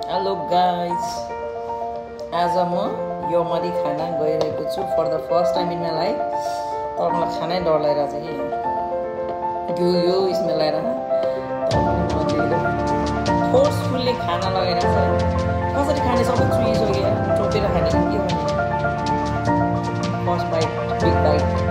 Hello guys, आज म यमरी खाना गइरहेको छु for the first time in my life. तर मलाई खानै डर लागिरहेको छ कि यो स्मेल आएर फोर्सफुल्ली खाना लगाइरहेको छ। कसरी खाने सबै चुइसक्यो, चोपेर खाने कि के खाने। First bite, big bite.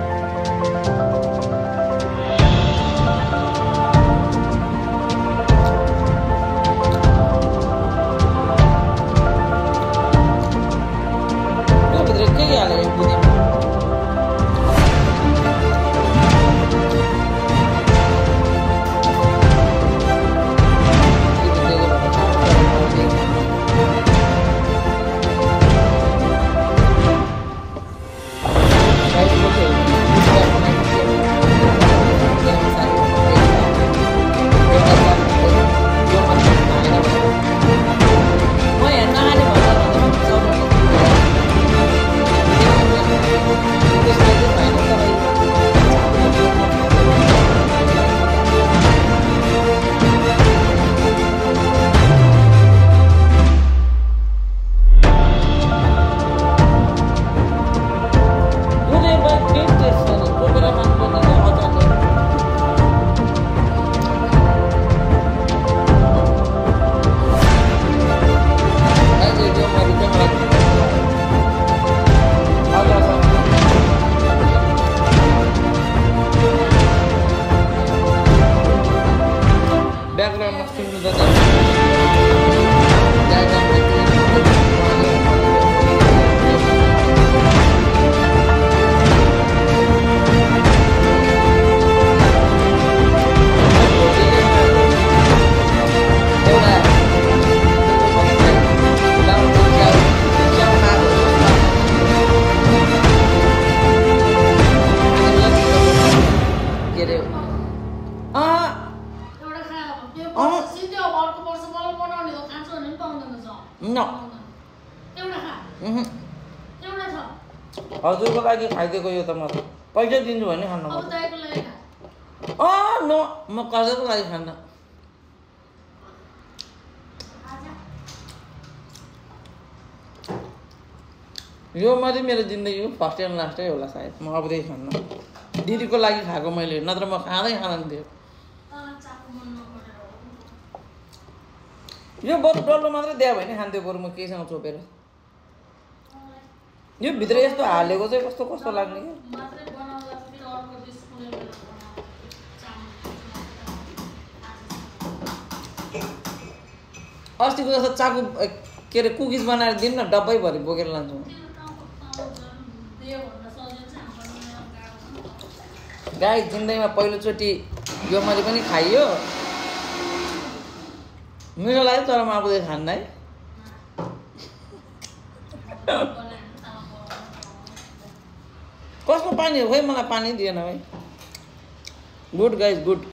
Background of film No. हजुरको लागि खाइदिएको यो त म त पैसा दिन्छु भने खानु नो, म कसैको लागि खान्न। यो मात्रै मेरो जिन्दगीको फर्स्ट एन्ड लास्टै होला सायद। म अबदेखि खान्न। दिदीको लागि खाएको मैले, नत्र म खाँदैन थियो। यो बरु डल्लो मात्रै दियो भने खान्थ्यो, बरु म केसँग चोपेर। यो भित्र यस्तो हालेको चाहिँ कस्तो कस्तो लाग्ने क्या। अस्तिको जस्तो चाकु के अरे कुकिज बनाएर दिनु न, डब्बैभरि बोकेर लान्छु। गाई जिन्दगीमा पहिलोचोटि यो मैले पनि खाइयो, मिठो लाग्यो, तर म आफूले खान्न है। कसको पानी हो खोइ, मलाई पानी दिएन भाइ। Good guys, good.